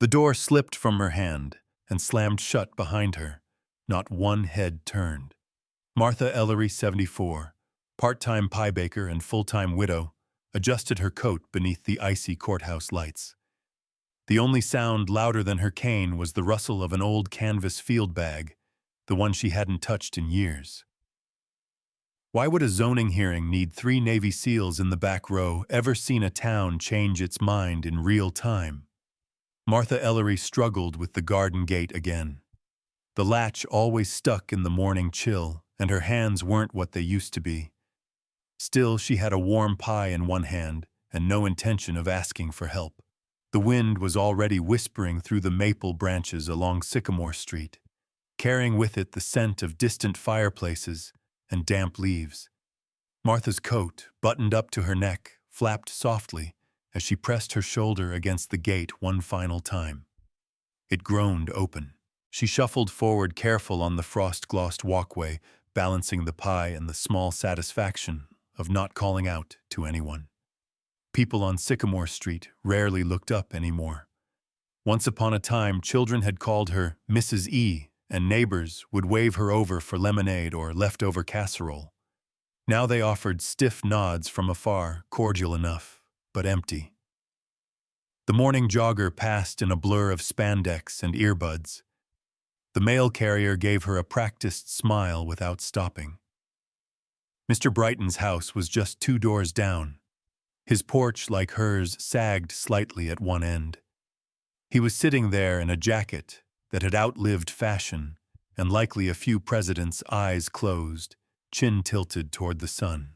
The door slipped from her hand and slammed shut behind her. Not one head turned. Martha Ellery, 74, part-time pie baker and full-time widow, adjusted her coat beneath the icy courthouse lights. The only sound louder than her cane was the rustle of an old canvas field bag, the one she hadn't touched in years. Why would a zoning hearing need 3 Navy SEALs in the back row ever seen a town change its mind in real time? Martha Ellery struggled with the garden gate again. The latch always stuck in the morning chill, and her hands weren't what they used to be. Still, she had a warm pie in one hand and no intention of asking for help. The wind was already whispering through the maple branches along Sycamore Street, carrying with it the scent of distant fireplaces and damp leaves. Martha's coat, buttoned up to her neck, flapped softly as she pressed her shoulder against the gate one final time. It groaned open. She shuffled forward, careful on the frost-glossed walkway, balancing the pie and the small satisfaction of not calling out to anyone. People on Sycamore Street rarely looked up anymore. Once upon a time, children had called her Mrs. E, and neighbors would wave her over for lemonade or leftover casserole. Now they offered stiff nods from afar, cordial enough, but empty. The morning jogger passed in a blur of spandex and earbuds. The mail carrier gave her a practiced smile without stopping. Mr. Brighton's house was just 2 doors down. His porch, like hers, sagged slightly at one end. He was sitting there in a jacket that had outlived fashion, and likely a few presidents' eyes closed, chin tilted toward the sun.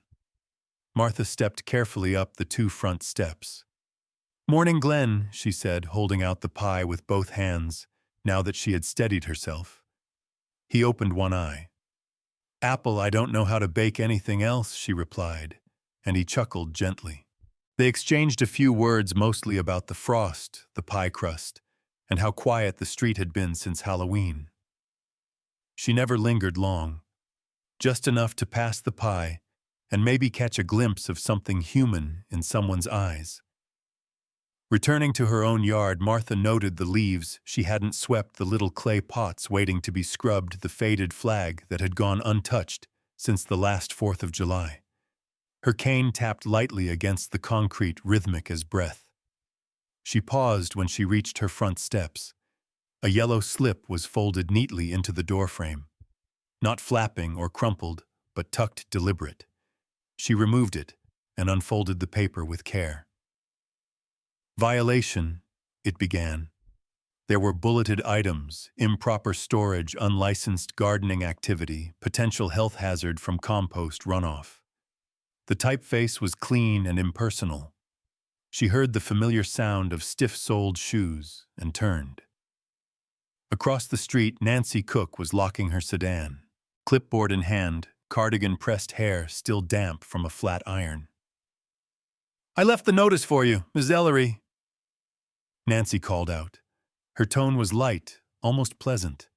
Martha stepped carefully up the 2 front steps. "Morning, Glenn," she said, holding out the pie with both hands, now that she had steadied herself. He opened one eye. "Apple, I don't know how to bake anything else," she replied, and he chuckled gently. They exchanged a few words, mostly about the frost, the pie crust, and how quiet the street had been since Halloween. She never lingered long, just enough to pass the pie and maybe catch a glimpse of something human in someone's eyes. Returning to her own yard, Martha noted the leaves she hadn't swept, the little clay pots waiting to be scrubbed, the faded flag that had gone untouched since the last 4th of July. Her cane tapped lightly against the concrete, rhythmic as breath. She paused when she reached her front steps. A yellow slip was folded neatly into the doorframe. Not flapping or crumpled, but tucked deliberate. She removed it and unfolded the paper with care. "Violation," it began. There were bulleted items: improper storage, unlicensed gardening activity, potential health hazard from compost runoff. The typeface was clean and impersonal. She heard the familiar sound of stiff-soled shoes and turned. Across the street, Nancy Cook was locking her sedan, clipboard in hand, cardigan-pressed hair still damp from a flat iron. "I left the notice for you, Ms. Ellery," Nancy called out. Her tone was light, almost pleasant.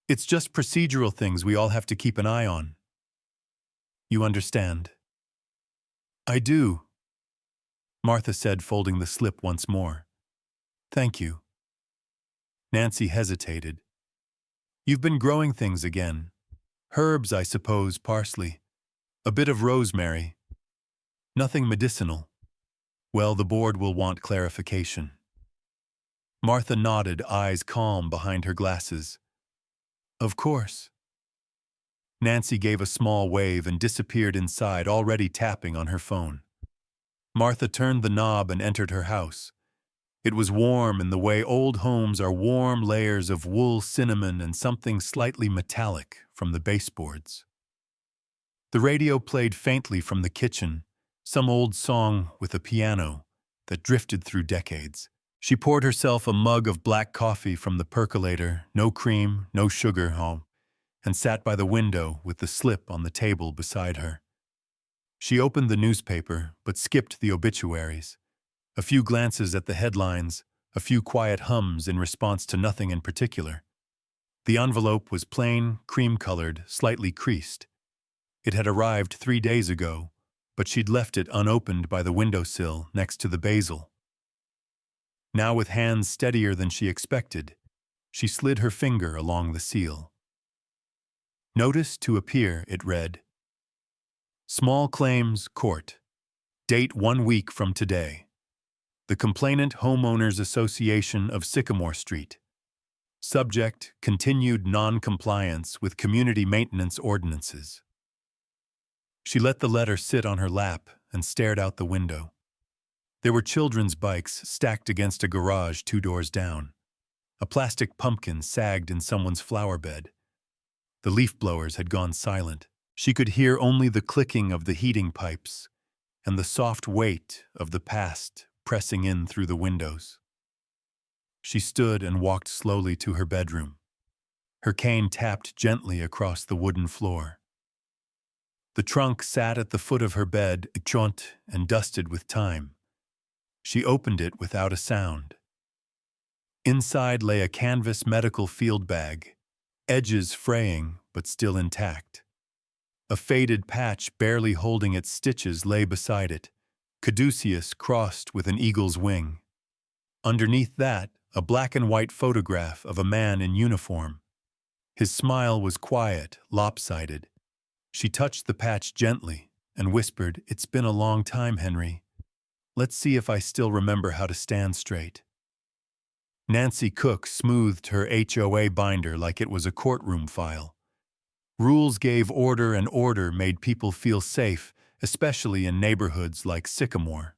"It's just procedural things we all have to keep an eye on." "You understand?" "I do," Martha said, folding the slip once more. "Thank you." Nancy hesitated. "You've been growing things again. Herbs, I suppose, parsley. A bit of rosemary. Nothing medicinal. Well, the board will want clarification." Martha nodded, eyes calm behind her glasses. "Of course." Nancy gave a small wave and disappeared inside, already tapping on her phone. Martha turned the knob and entered her house. It was warm in the way old homes are warm, layers of wool, cinnamon, and something slightly metallic from the baseboards. The radio played faintly from the kitchen, some old song with a piano that drifted through decades. She poured herself a mug of black coffee from the percolator, no cream, no sugar, and sat by the window with the slip on the table beside her. She opened the newspaper, but skipped the obituaries. A few glances at the headlines, a few quiet hums in response to nothing in particular. The envelope was plain, cream-colored, slightly creased. It had arrived 3 days ago, but she'd left it unopened by the windowsill next to the basil. Now with hands steadier than she expected, she slid her finger along the seal. Notice to appear, it read. Small Claims Court. Date 1 week from today. The Complainant Homeowners Association of Sycamore Street. Subject: continued non-compliance with community maintenance ordinances. She let the letter sit on her lap and stared out the window. There were children's bikes stacked against a garage 2 doors down. A plastic pumpkin sagged in someone's flower bed. The leaf blowers had gone silent. She could hear only the clicking of the heating pipes and the soft weight of the past pressing in through the windows. She stood and walked slowly to her bedroom. Her cane tapped gently across the wooden floor. The trunk sat at the foot of her bed, jaunt and dusted with time. She opened it without a sound. Inside lay a canvas medical field bag, edges fraying but still intact. A faded patch barely holding its stitches lay beside it, caduceus crossed with an eagle's wing. Underneath that, a black and white photograph of a man in uniform. His smile was quiet, lopsided. She touched the patch gently and whispered, "It's been a long time, Henry. Let's see if I still remember how to stand straight." Nancy Cook smoothed her HOA binder like it was a courtroom file. Rules gave order and order made people feel safe, especially in neighborhoods like Sycamore.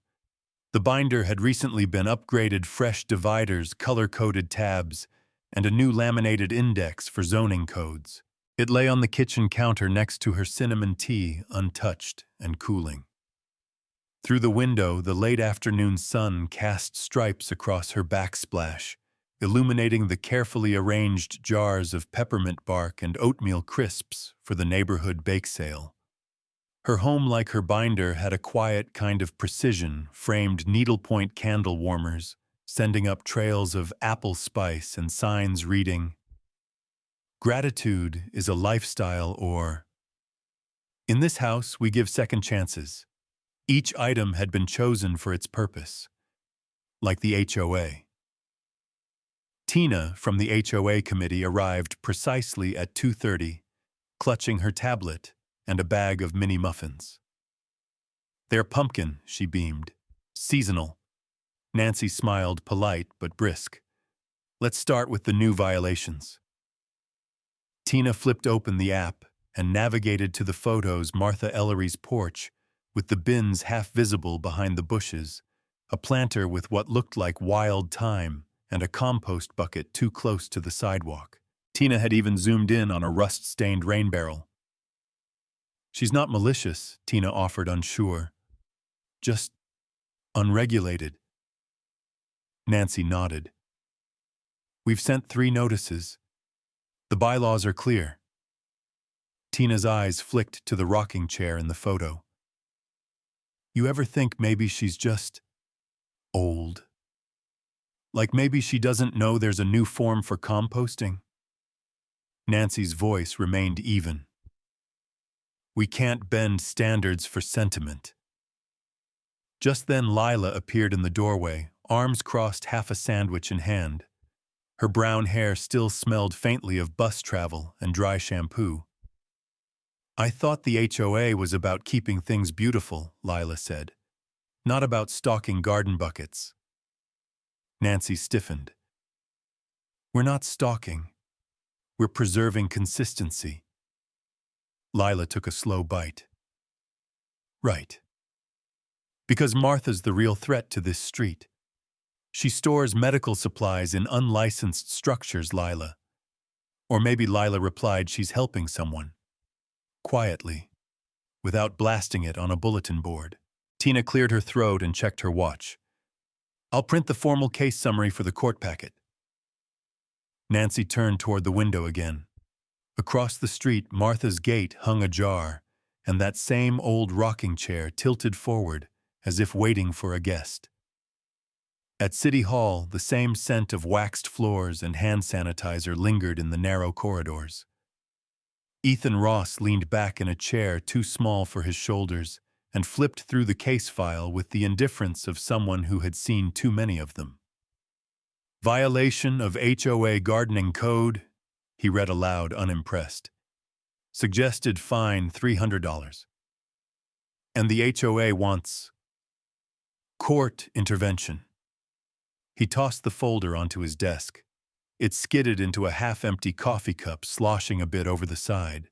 The binder had recently been upgraded, fresh dividers, color-coded tabs, and a new laminated index for zoning codes. It lay on the kitchen counter next to her cinnamon tea, untouched and cooling. Through the window, the late afternoon sun cast stripes across her backsplash, illuminating the carefully arranged jars of peppermint bark and oatmeal crisps for the neighborhood bake sale. Her home, like her binder, had a quiet kind of precision, framed needlepoint candle warmers, sending up trails of apple spice and signs reading, "Gratitude is a lifestyle," or, "In this house, we give second chances." Each item had been chosen for its purpose, like the HOA. Tina from the HOA committee arrived precisely at 2:30, clutching her tablet and a bag of mini muffins. "They're pumpkin," she beamed. "Seasonal." Nancy smiled, polite but brisk. "Let's start with the new violations." Tina flipped open the app and navigated to the photos Martha Ellery's porch, with the bins half visible behind the bushes, a planter with what looked like wild thyme, and a compost bucket too close to the sidewalk. Tina had even zoomed in on a rust-stained rain barrel. "She's not malicious," Tina offered, unsure. "Just unregulated." Nancy nodded. "We've sent 3 notices. The bylaws are clear." Tina's eyes flicked to the rocking chair in the photo. "You ever think maybe she's just old? Like maybe she doesn't know there's a new form for composting?" Nancy's voice remained even. "We can't bend standards for sentiment." Just then Lila appeared in the doorway, arms crossed, half a sandwich in hand. Her brown hair still smelled faintly of bus travel and dry shampoo. "I thought the HOA was about keeping things beautiful," Lila said. "Not about stocking garden buckets." Nancy stiffened. "We're not stalking. We're preserving consistency." Lila took a slow bite. "Right. Because Martha's the real threat to this street. She stores medical supplies in unlicensed structures, Lila." Or maybe Lila replied she's helping someone. Quietly, without blasting it on a bulletin board. Tina cleared her throat and checked her watch. "I'll print the formal case summary for the court packet." Nancy turned toward the window again. Across the street, Martha's gate hung ajar, and that same old rocking chair tilted forward, as if waiting for a guest. At City Hall, the same scent of waxed floors and hand sanitizer lingered in the narrow corridors. Ethan Ross leaned back in a chair too small for his shoulders and flipped through the case file with the indifference of someone who had seen too many of them. Violation of HOA gardening code, he read aloud, unimpressed. Suggested fine $300. And the HOA wants court intervention. He tossed the folder onto his desk. It skidded into a half-empty coffee cup, sloshing a bit over the side.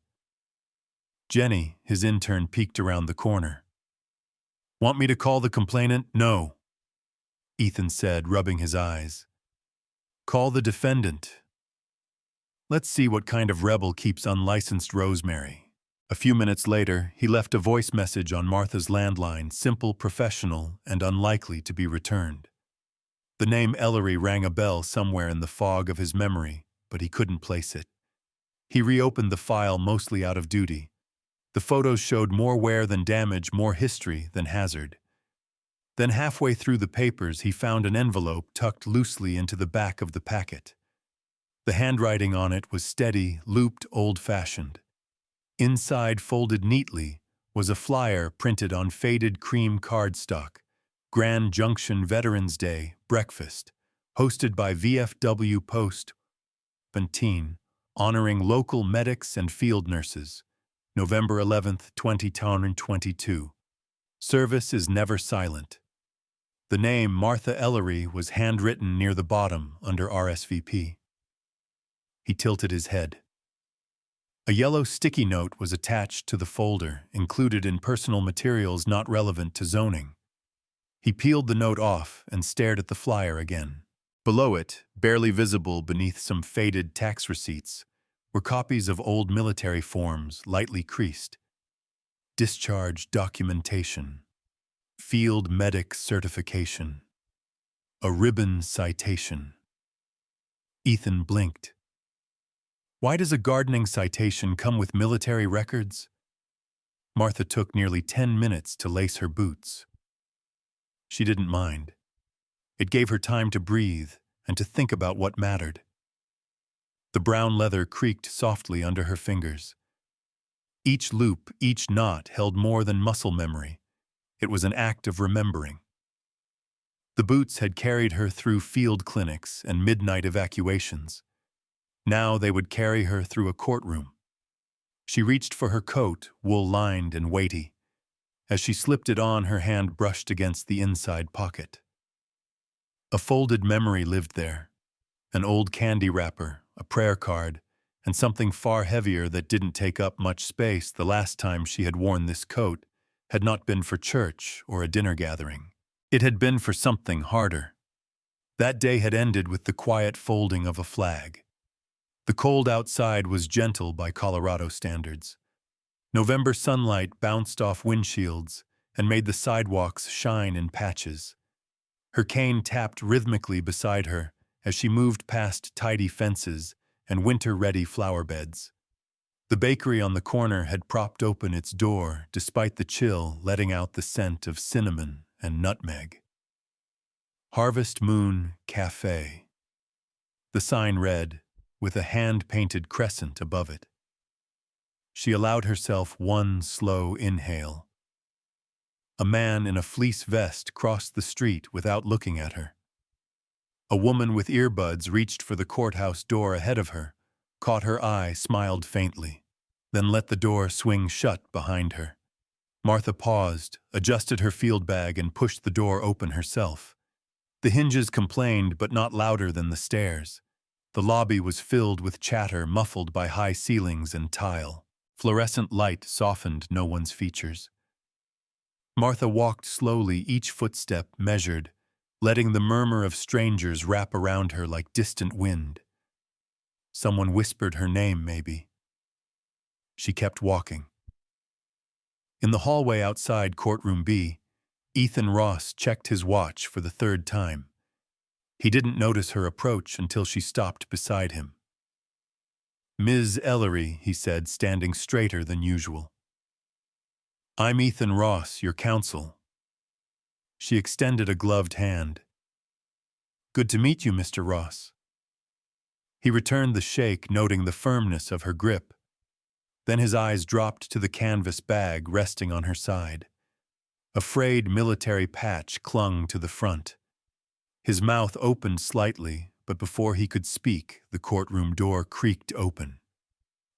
Jenny, his intern, peeked around the corner. Want me to call the complainant? No, Ethan said, rubbing his eyes. Call the defendant. Let's see what kind of rebel keeps unlicensed rosemary. A few minutes later, he left a voice message on Martha's landline, simple, professional, and unlikely to be returned. The name Ellery rang a bell somewhere in the fog of his memory, but he couldn't place it. He reopened the file, mostly out of duty. The photos showed more wear than damage, more history than hazard. Then halfway through the papers, he found an envelope tucked loosely into the back of the packet. The handwriting on it was steady, looped, old-fashioned. Inside, folded neatly, was a flyer printed on faded cream cardstock. Grand Junction Veterans Day Breakfast, hosted by VFW Post Bantine, honoring local medics and field nurses. November 11th, 2022. Service is never silent. The name Martha Ellery was handwritten near the bottom under RSVP. He tilted his head. A yellow sticky note was attached to the folder, included in personal materials not relevant to zoning. He peeled the note off and stared at the flyer again. Below it, barely visible beneath some faded tax receipts, were copies of old military forms, lightly creased. Discharge documentation. Field medic certification. A ribbon citation. Ethan blinked. Why does a gardening citation come with military records? Martha took nearly 10 minutes to lace her boots. She didn't mind. It gave her time to breathe and to think about what mattered. The brown leather creaked softly under her fingers. Each loop, each knot held more than muscle memory. It was an act of remembering. The boots had carried her through field clinics and midnight evacuations. Now they would carry her through a courtroom. She reached for her coat, wool-lined and weighty. As she slipped it on, her hand brushed against the inside pocket. A folded memory lived there. An old candy wrapper, a prayer card, and something far heavier that didn't take up much space. The last time she had worn this coat had not been for church or a dinner gathering. It had been for something harder. That day had ended with the quiet folding of a flag. The cold outside was gentle by Colorado standards. November sunlight bounced off windshields and made the sidewalks shine in patches. Her cane tapped rhythmically beside her as she moved past tidy fences and winter-ready flower beds. The bakery on the corner had propped open its door despite the chill, letting out the scent of cinnamon and nutmeg. Harvest Moon Cafe. The sign read, with a hand-painted crescent above it. She allowed herself one slow inhale. A man in a fleece vest crossed the street without looking at her. A woman with earbuds reached for the courthouse door ahead of her, caught her eye, smiled faintly, then let the door swing shut behind her. Martha paused, adjusted her field bag, and pushed the door open herself. The hinges complained, but not louder than the stairs. The lobby was filled with chatter, muffled by high ceilings and tile. Fluorescent light softened no one's features. Martha walked slowly, each footstep measured, letting the murmur of strangers wrap around her like distant wind. Someone whispered her name, maybe. She kept walking. In the hallway outside Courtroom B, Ethan Ross checked his watch for the third time. He didn't notice her approach until she stopped beside him. "Ms. Ellery," he said, standing straighter than usual. "I'm Ethan Ross, your counsel." She extended a gloved hand. "Good to meet you, Mr. Ross." He returned the shake, noting the firmness of her grip. Then his eyes dropped to the canvas bag resting on her side. A frayed military patch clung to the front. His mouth opened slightly, but before he could speak, the courtroom door creaked open.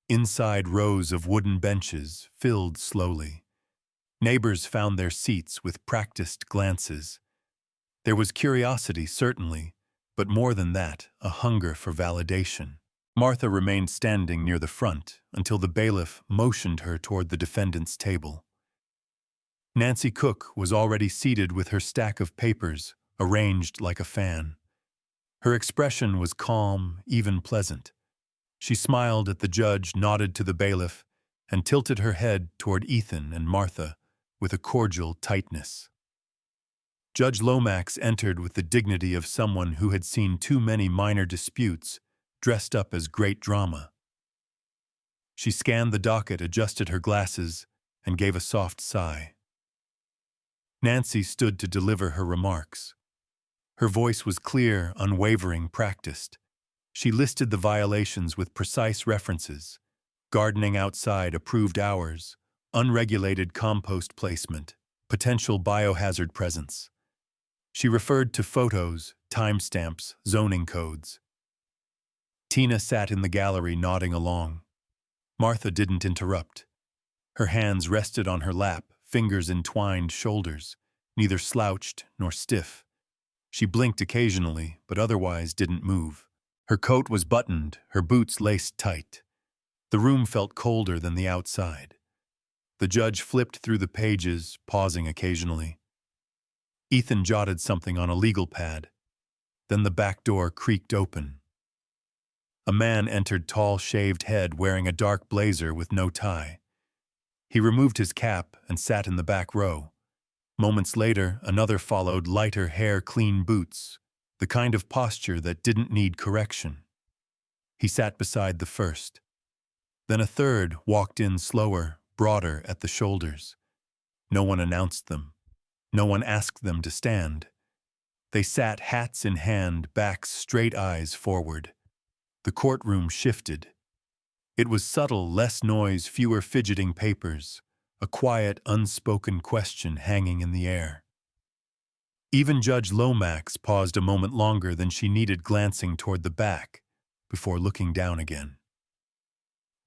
Inside, rows of wooden benches filled slowly. Neighbors found their seats with practiced glances. There was curiosity, certainly, but more than that, a hunger for validation. Martha remained standing near the front until the bailiff motioned her toward the defendant's table. Nancy Cook was already seated with her stack of papers, arranged like a fan. Her expression was calm, even pleasant. She smiled at the judge, nodded to the bailiff, and tilted her head toward Ethan and Martha with a cordial tightness. Judge Lomax entered with the dignity of someone who had seen too many minor disputes dressed up as great drama. She scanned the docket, adjusted her glasses, and gave a soft sigh. Nancy stood to deliver her remarks. Her voice was clear, unwavering, practiced. She listed the violations with precise references: gardening outside approved hours, unregulated compost placement, potential biohazard presence. She referred to photos, timestamps, zoning codes. Tina sat in the gallery nodding along. Martha didn't interrupt. Her hands rested on her lap, fingers entwined shoulders, neither slouched nor stiff. She blinked occasionally, but otherwise didn't move. Her coat was buttoned, her boots laced tight. The room felt colder than the outside. The judge flipped through the pages, pausing occasionally. Ethan jotted something on a legal pad. Then the back door creaked open. A man entered, tall, shaved head, wearing a dark blazer with no tie. He removed his cap and sat in the back row. Moments later, another followed, lighter hair, clean boots, the kind of posture that didn't need correction. He sat beside the first. Then a third walked in slower, broader at the shoulders. No one announced them. No one asked them to stand. They sat, hats in hand, backs straight, eyes forward. The courtroom shifted. It was subtle, less noise, fewer fidgeting papers, a quiet, unspoken question hanging in the air. Even Judge Lomax paused a moment longer than she needed, glancing toward the back, before looking down again.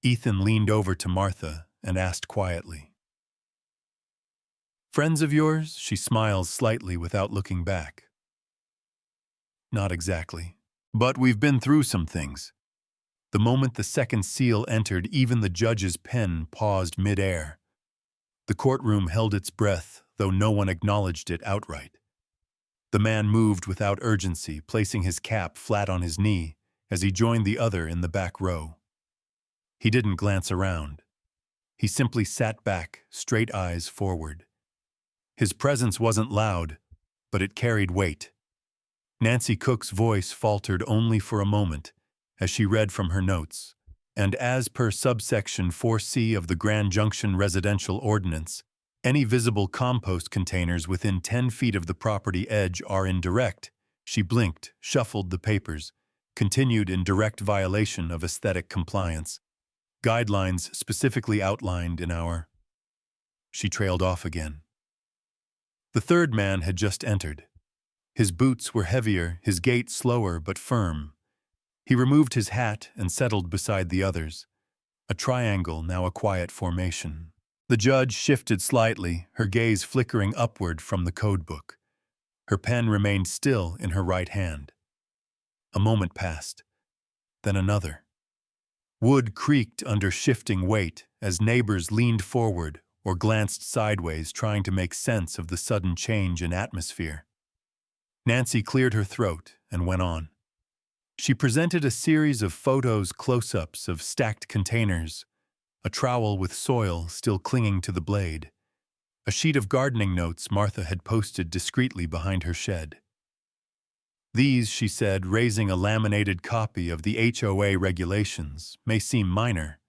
Ethan leaned over to Martha and asked quietly, "Friends of yours?" She smiled slightly without looking back. "Not exactly. But we've been through some things." The moment the second seal entered, even the judge's pen paused mid-air. The courtroom held its breath, though no one acknowledged it outright. The man moved without urgency, placing his cap flat on his knee as he joined the other in the back row. He didn't glance around. He simply sat back, straight eyes forward. His presence wasn't loud, but it carried weight. Nancy Cook's voice faltered only for a moment as she read from her notes, and as per subsection 4C of the Grand Junction Residential Ordinance, any visible compost containers within 10 feet of the property edge are in direct. She blinked, shuffled the papers, continued in direct violation of aesthetic compliance. Guidelines specifically outlined in our... She trailed off again. The third man had just entered. His boots were heavier, his gait slower but firm. He removed his hat and settled beside the others, a triangle, now a quiet formation. The judge shifted slightly, her gaze flickering upward from the codebook. Her pen remained still in her right hand. A moment passed, then another. Wood creaked under shifting weight as neighbors leaned forward or glanced sideways, trying to make sense of the sudden change in atmosphere. Nancy cleared her throat and went on. She presented a series of photos, close-ups of stacked containers, a trowel with soil still clinging to the blade, a sheet of gardening notes Martha had posted discreetly behind her shed. These, she said, raising a laminated copy of the HOA regulations, may seem minor,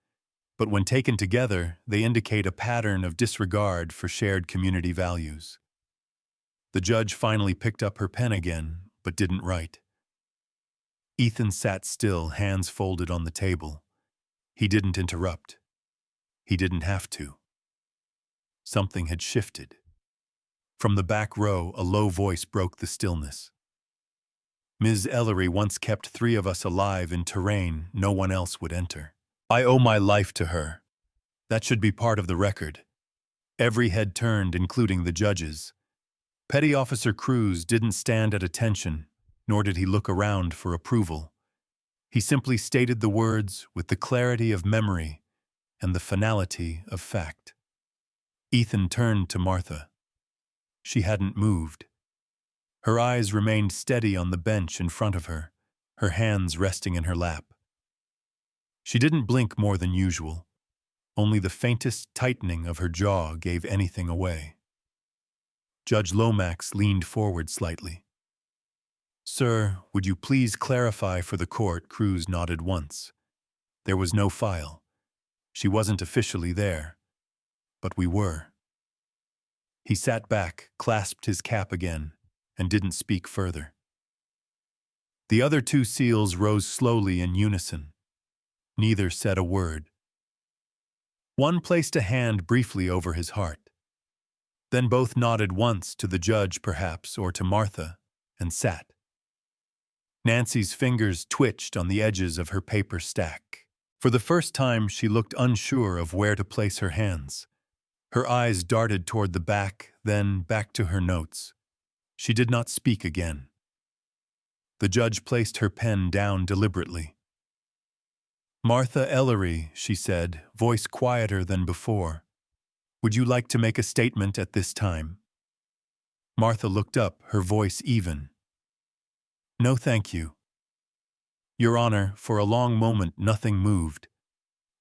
but when taken together, they indicate a pattern of disregard for shared community values. The judge finally picked up her pen again, but didn't write. Ethan sat still, hands folded on the table. He didn't interrupt. He didn't have to. Something had shifted. From the back row, a low voice broke the stillness. Ms. Ellery once kept 3 of us alive in terrain no one else would enter. I owe my life to her. That should be part of the record. Every head turned, including the judges. Petty Officer Cruz didn't stand at attention, nor did he look around for approval. He simply stated the words with the clarity of memory and the finality of fact. Ethan turned to Martha. She hadn't moved. Her eyes remained steady on the bench in front of her, her hands resting in her lap. She didn't blink more than usual. Only the faintest tightening of her jaw gave anything away. Judge Lomax leaned forward slightly. "Sir, would you please clarify for the court?" Cruz nodded once. There was no file. She wasn't officially there. But we were. He sat back, clasped his cap again, and didn't speak further. The other 2 SEALs rose slowly in unison. Neither said a word. One placed a hand briefly over his heart. Then both nodded once to the judge, perhaps, or to Martha, and sat. Nancy's fingers twitched on the edges of her paper stack. For the first time, she looked unsure of where to place her hands. Her eyes darted toward the back, then back to her notes. She did not speak again. The judge placed her pen down deliberately. "Martha Ellery," she said, voice quieter than before. "Would you like to make a statement at this time?" Martha looked up, her voice even. "No, thank you." Your Honor, for a long moment nothing moved.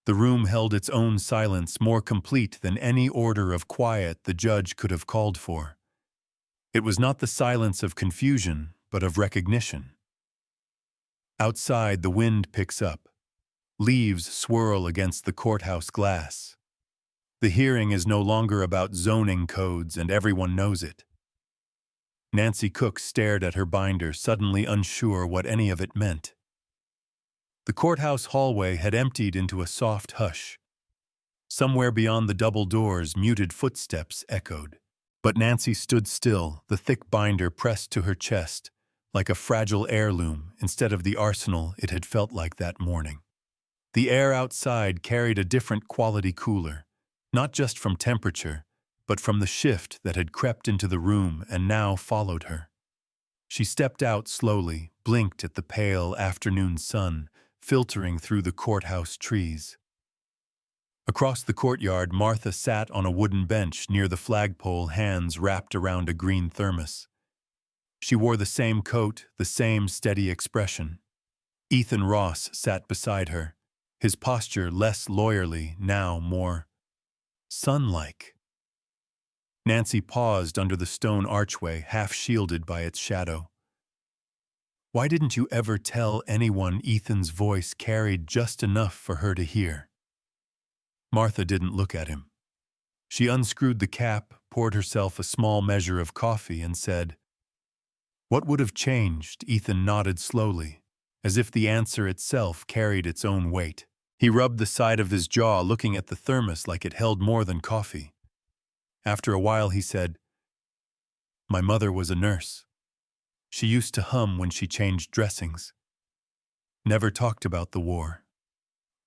The room held its own silence, more complete than any order of quiet the judge could have called for. It was not the silence of confusion, but of recognition. Outside, the wind picks up. Leaves swirl against the courthouse glass. The hearing is no longer about zoning codes, and everyone knows it. Nancy Cook stared at her binder, suddenly unsure what any of it meant. The courthouse hallway had emptied into a soft hush. Somewhere beyond the double doors, muted footsteps echoed. But Nancy stood still, the thick binder pressed to her chest, like a fragile heirloom instead of the arsenal it had felt like that morning. The air outside carried a different quality cooler, not just from temperature, but from the shift that had crept into the room and now followed her. She stepped out slowly, blinked at the pale afternoon sun filtering through the courthouse trees. Across the courtyard, Martha sat on a wooden bench near the flagpole, hands wrapped around a green thermos. She wore the same coat, the same steady expression. Ethan Ross sat beside her, his posture less lawyerly, now more sun-like. Nancy paused under the stone archway, half shielded by its shadow. "Why didn't you ever tell anyone?" Ethan's voice carried just enough for her to hear. Martha didn't look at him. She unscrewed the cap, poured herself a small measure of coffee, and said, "What would have changed?" Ethan nodded slowly, as if the answer itself carried its own weight. He rubbed the side of his jaw, looking at the thermos like it held more than coffee. After a while he said, "My mother was a nurse. She used to hum when she changed dressings. Never talked about the war.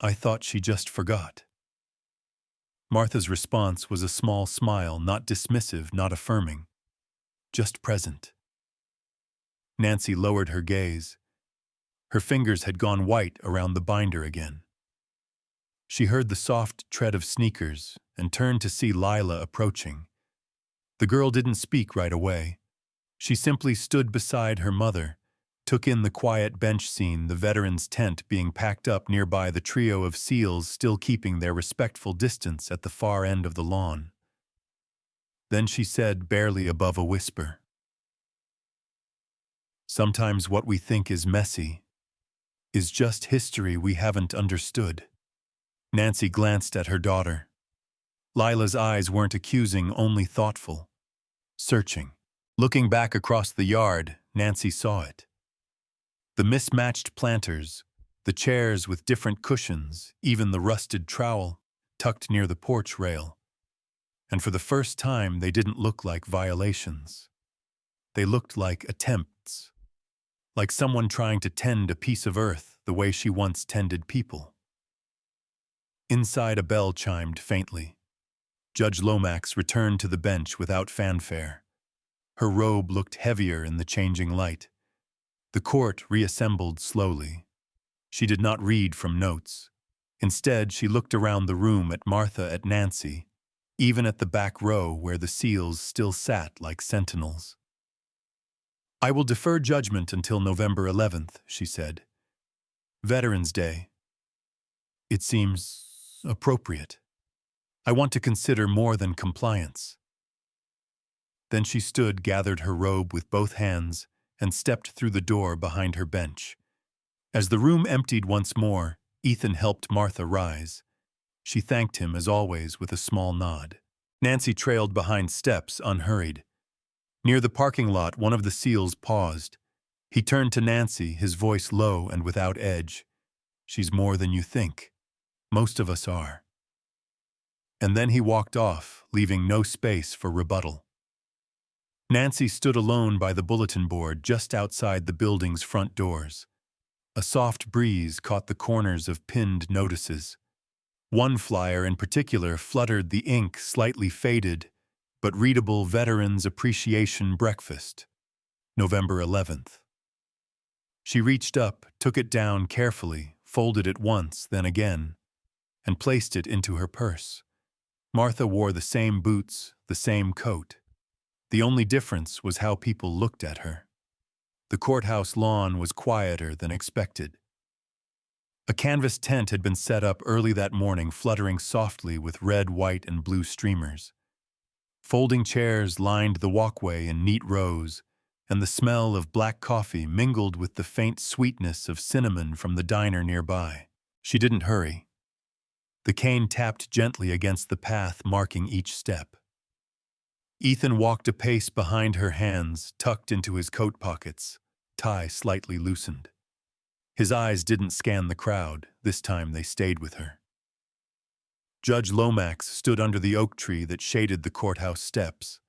I thought she just forgot." Martha's response was a small smile, not dismissive, not affirming, just present. Nancy lowered her gaze. Her fingers had gone white around the binder again. She heard the soft tread of sneakers and turned to see Lila approaching. The girl didn't speak right away. She simply stood beside her mother, took in the quiet bench scene, the veterans' tent being packed up nearby, the trio of SEALs still keeping their respectful distance at the far end of the lawn. Then she said, barely above a whisper, "Sometimes what we think is messy is just history we haven't understood." Nancy glanced at her daughter. Lila's eyes weren't accusing, only thoughtful, searching. Looking back across the yard, Nancy saw it. The mismatched planters, the chairs with different cushions, even the rusted trowel tucked near the porch rail. And for the first time, they didn't look like violations. They looked like attempts, like someone trying to tend a piece of earth the way she once tended people. Inside, a bell chimed faintly. Judge Lomax returned to the bench without fanfare. Her robe looked heavier in the changing light. The court reassembled slowly. She did not read from notes. Instead, she looked around the room at Martha, at Nancy, even at the back row where the seals still sat like sentinels. "I will defer judgment until November 11th, she said. "Veterans Day. It seems appropriate. I want to consider more than compliance." Then she stood, gathered her robe with both hands, and stepped through the door behind her bench. As the room emptied once more, Ethan helped Martha rise. She thanked him, as always, with a small nod. Nancy trailed behind steps, unhurried. Near the parking lot, one of the seals paused. He turned to Nancy, his voice low and without edge. "She's more than you think. Most of us are." And then he walked off, leaving no space for rebuttal. Nancy stood alone by the bulletin board just outside the building's front doors. A soft breeze caught the corners of pinned notices. One flyer in particular fluttered, the ink slightly faded, but readable: Veterans Appreciation Breakfast, November 11th. She reached up, took it down carefully, folded it once, then again, and placed it into her purse. Martha wore the same boots, the same coat. The only difference was how people looked at her. The courthouse lawn was quieter than expected. A canvas tent had been set up early that morning, fluttering softly with red, white, and blue streamers. Folding chairs lined the walkway in neat rows, and the smell of black coffee mingled with the faint sweetness of cinnamon from the diner nearby. She didn't hurry. The cane tapped gently against the path, marking each step. Ethan walked a pace behind her, hands tucked into his coat pockets, tie slightly loosened. His eyes didn't scan the crowd. This time they stayed with her. Judge Lomax stood under the oak tree that shaded the courthouse steps.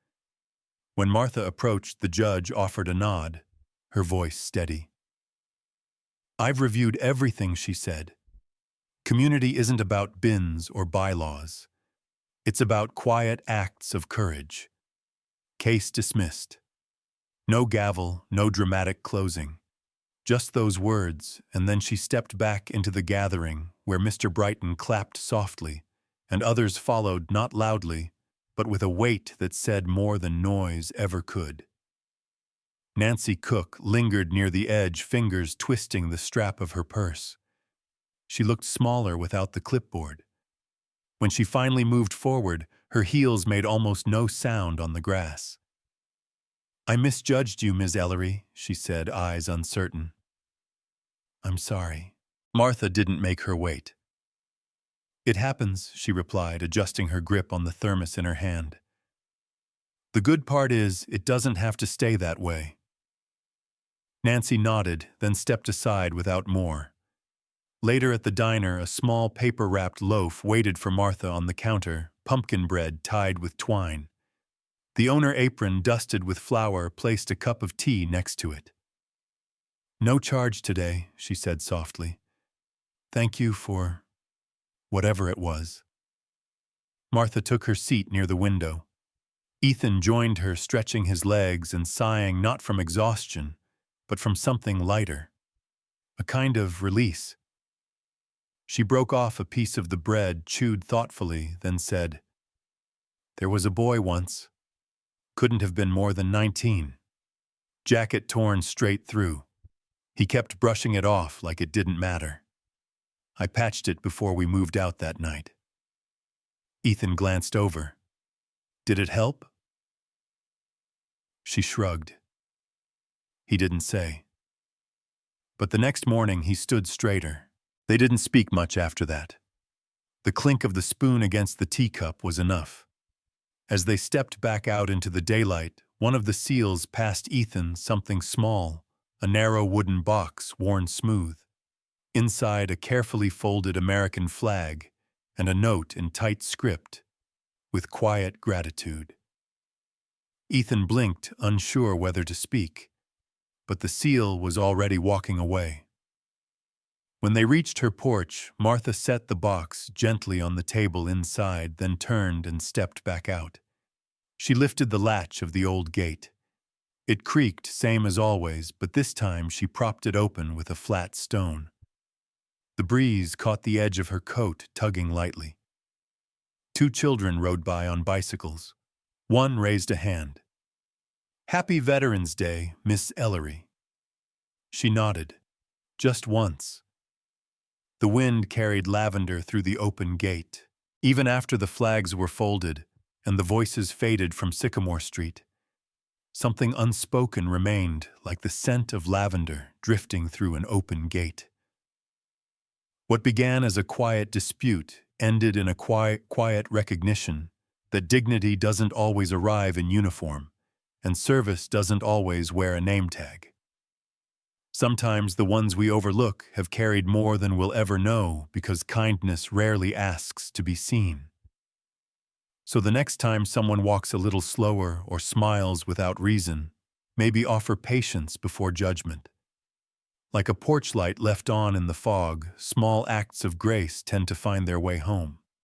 When Martha approached, the judge offered a nod, her voice steady. "I've reviewed everything," she said. "Community isn't about bins or bylaws. It's about quiet acts of courage." Case dismissed. No gavel, no dramatic closing. Just those words, and then she stepped back into the gathering where Mr. Brighton clapped softly, and others followed, not loudly, but with a weight that said more than noise ever could. Nancy Cook lingered near the edge, fingers twisting the strap of her purse. She looked smaller without the clipboard. When she finally moved forward, her heels made almost no sound on the grass. "I misjudged you, Ms. Ellery," she said, eyes uncertain. "I'm sorry." Martha didn't make her wait. "It happens," she replied, adjusting her grip on the thermos in her hand. "The good part is, it doesn't have to stay that way." Nancy nodded, then stepped aside without more. Later at the diner, a small paper-wrapped loaf waited for Martha on the counter, pumpkin bread tied with twine. The owner, apron dusted with flour, placed a cup of tea next to it. "No charge today," she said softly. "Thank you for whatever it was." Martha took her seat near the window. Ethan joined her, stretching his legs and sighing, not from exhaustion, but from something lighter. A kind of release. She broke off a piece of the bread, chewed thoughtfully, then said, "There was a boy once. Couldn't have been more than 19. Jacket torn straight through. He kept brushing it off like it didn't matter. I patched it before we moved out that night." Ethan glanced over. "Did it help?" She shrugged. He didn't say. But the next morning he stood straighter. They didn't speak much after that. The clink of the spoon against the teacup was enough. As they stepped back out into the daylight, one of the seals passed Ethan something small, a narrow wooden box worn smooth. Inside, a carefully folded American flag and a note in tight script, "With quiet gratitude." Ethan blinked, unsure whether to speak. but the seal was already walking away. When they reached her porch, Martha set the box gently on the table inside, then turned and stepped back out. She lifted the latch of the old gate. It creaked, same as always, but this time she propped it open with a flat stone. The breeze caught the edge of her coat, tugging lightly. 2 children rode by on bicycles. One raised a hand. "Happy Veterans Day, Miss Ellery." She nodded. Just once. The wind carried lavender through the open gate, even after the flags were folded and the voices faded from Sycamore Street. Something unspoken remained, like the scent of lavender drifting through an open gate. What began as a quiet dispute ended in a quiet recognition that dignity doesn't always arrive in uniform, and service doesn't always wear a name tag. Sometimes the ones we overlook have carried more than we'll ever know because kindness rarely asks to be seen. So the next time someone walks a little slower or smiles without reason, maybe offer patience before judgment. Like a porch light left on in the fog, small acts of grace tend to find their way home.